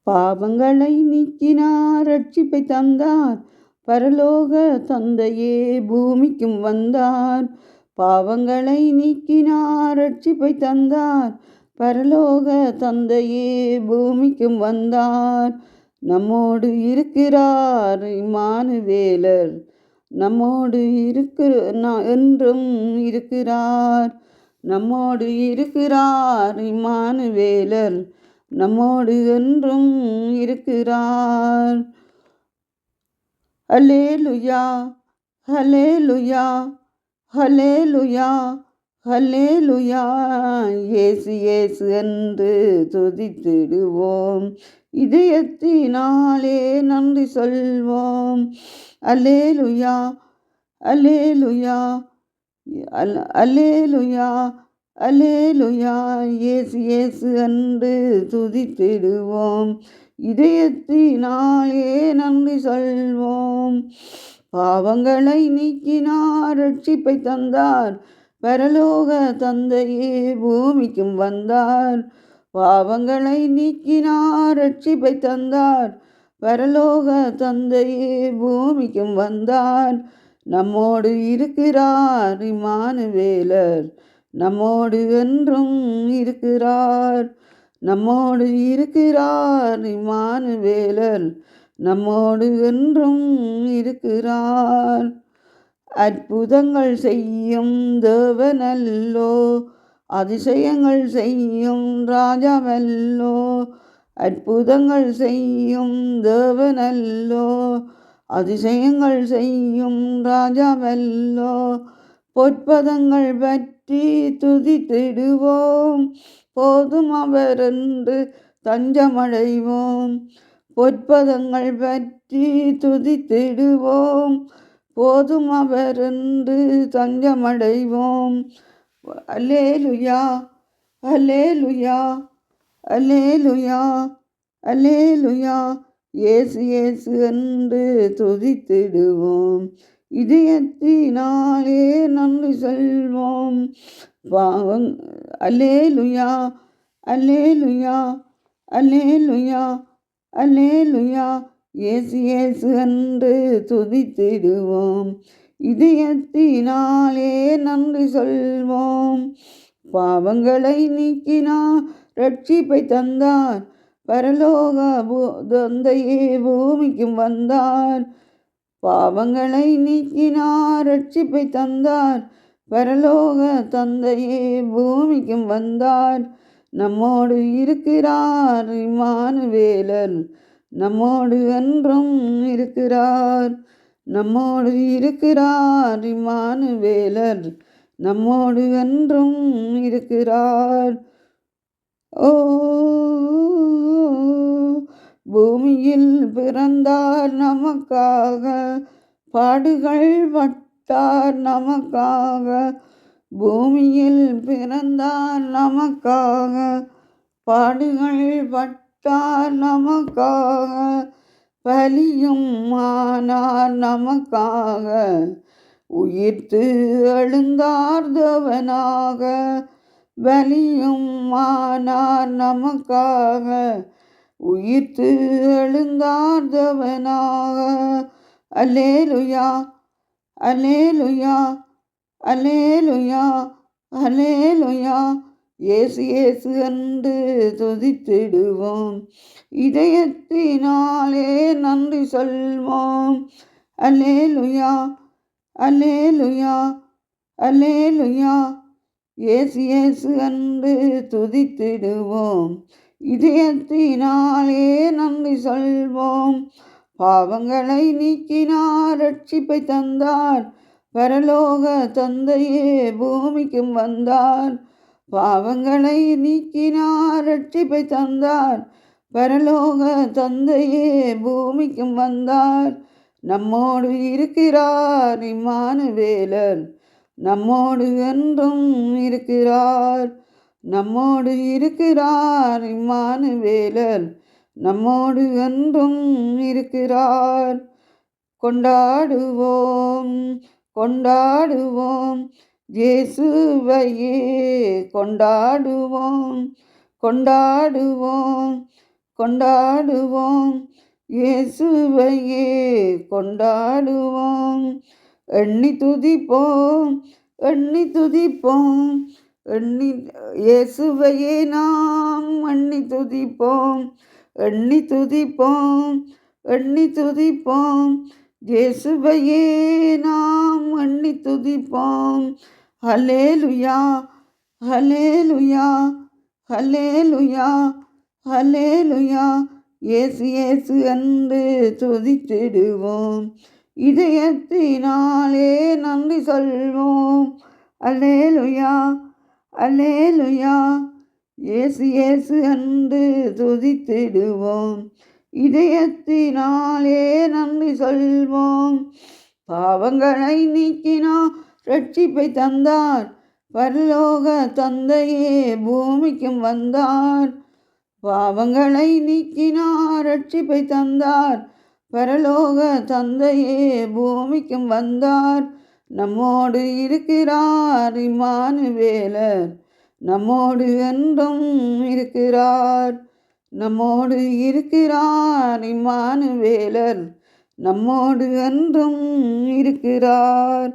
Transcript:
பாவங்களை நீக்கினார், ரட்சிப்பை தந்தார், பரலோக தந்தையே பூமிக்கும் வந்தார். பாவங்களை நீக்கினார், ரட்சிப்பை தந்தார், பரலோக தந்தையே பூமிக்கும் வந்தார். நம்மோடு இருக்கிறார் இம்மானுவேலர், நம்மோடு என்றும் இருக்கிறார். நம்மோடு இருக்கிறார் இம்மானுவேலர், நம்மோடு என்றும் இருக்கிறார். அல்லேலூயா, அல்லேலூயா, அல்லேலூயா, அல்லேலூயா. இயேசு இயேசு என்று துதித்திடுவோம், இதயத்தினாலே நன்றி சொல்வோம். அல்லேலூயா, அல்லேலூயா, அல்லேலூயா, அல்லேலூயா. இயேசு இயேசு என்று துதித்திடுவோம், இதயத்தினாலே நன்றி சொல்வோம். பாவங்களை நீக்கினார், ரட்சிப்பை தந்தார், பரலோக தந்தையே பூமிக்கும் வந்தார். பாவங்களை நீக்கினார், ரட்சிப்பை தந்தார், பரலோக தந்தையே பூமிக்கும் வந்தார். நம்மோடு இருக்கிறார் இம்மானுவேலர், நம்மோடு என்றும் இருக்கிறார். நம்மோடு இருக்கிறார் இம்மானுவேலர், நம்மோடு என்றும் இருக்கிறார். அற்புதங்கள் செய்யும் தேவனல்லோ, அதிசயங்கள் செய்யும் ராஜாவல்லோ. அற்புதங்கள் செய்யும் தேவனல்லோ, அதிசயங்கள் செய்யும் ராஜாவல்லோ. பொற்பதங்கள் பற்றி துதித்திடுவோம், போதும் அவரென்று தஞ்சமடைவோம். பொற்பதங்கள் பற்றி துதித்திடுவோம், போதும் அவரென்று தஞ்சமடைவோம். அல்லேலூயா, அல்லேலூயா, அல்லேலூயா, அல்லேலூயா. இயேசு இயேசு என்று துதித்திடுவோம், இதயத்தினாலே நன்றி சொல்வோம். அல்லேலூயா, அல்லேலூயா, அல்லேலூயா, அல்லேலூயா. இயேசு இயேசு என்று துதித்திடுவோம், இதயத்தினாலே நன்றி சொல்வோம். பாவங்களை நீக்கினார், ரட்சிப்பை தந்தார், பரலோக தந்தையே பூமிக்கும் வந்தார். பாவங்களை நீக்கினார், ரட்சிப்பை தந்தார், பரலோக தந்தையே பூமிக்கும் வந்தார். நம்மோடு இருக்கிறார் இம்மானுவேலர், நம்மோடு என்றும் இருக்கிறார். நம்மோடு இருக்கிறார் இம்மானுவேலர், நம்மோடு என்றும் இருக்கிறார். ஓ, பூமியில் பிறந்தார் நமக்காக, பாடுகள் பட்டார் நமக்காக. பூமியில் பிறந்தார் நமக்காக, பாடுகள் பட்டார் நமக்காக. பலியும் ஆனார் நமக்காக, உயிர்த்து எழுந்தார் தேவனாக. பலியும் ஆனார் நமக்காக, உயிர்த்து எழுந்தார் தேவனாக. அல்லேலூயா, அல்லேலூயா, அல்லேலூயா, அல்லேலூயா. இயேசு இயேசு என்று துதித்திடுவோம், இதயத்தினாலே நன்றி சொல்வோம். அல்லேலூயா, அல்லேலூயா, அல்லேலூயா. இயேசு இயேசு என்று துதித்திடுவோம், இதயத்தினாலே நன்றி சொல்வோம். பாவங்களை நீக்கினார், ரட்சிப்பை தந்தார், பரலோக தந்தையே பூமிக்கும் வந்தார். பாவங்களை நீக்கினார், ரட்சிப்பை தந்தார், பரலோக தந்தையே பூமிக்கும் வந்தார். நம்மோடு இருக்கிறார் இம்மானுவேலர், நம்மோடு என்றும் இருக்கிறார். நம்மோடு இருக்கிறார் இம்மானுவேலர், நம்மோடு என்றும் இருக்கிறார். கொண்டாடுவோம், கொண்டாடுவோம், இயேசுவையே கொண்டாடுவோம், கொண்டாடுவோம், கொண்டாடுவோம், இயேசுவையே கொண்டாடுவோம். எண்ணி துதிப்போம், எண்ணி துதிப்போம், எண்ணி இயேசுவையே நாம் எண்ணி துதிப்போம், எண்ணி துதிப்போம், எண்ணி துதிப்போம், இயேசுவையே நாம் எண்ணி துதிப்போம். ஹல்லேலூயா, ஹல்லேலூயா, ஹல்லேலூயா, ஹல்லேலூயா. இயேசு இயேசு என்று துதித்திடுவோம், இதயத்தினாலே நன்றி சொல்வோம். அல்லேலூயா, அல்லேலூயா. இயேசு இயேசு என்று துதித்திடுவோம், இதயத்தினாலே நன்றி சொல்வோம். பாவங்களை நீக்கினார், ரட்சிப்பை தந்தார், பரலோக தந்தையே பூமிக்கும் வந்தார். பாவங்களை நீக்கினார், ரட்சிப்பை தந்தார், பரலோக தந்தையே பூமிக்கும் வந்தார். நம்மோடு இருக்கிறார் இம்மானுவேலர், நம்மோடு என்றும் இருக்கிறார். நம்மோடு இருக்கிறார் இம்மானுவேலர், நம்மோடு என்றும் இருக்கிறார்.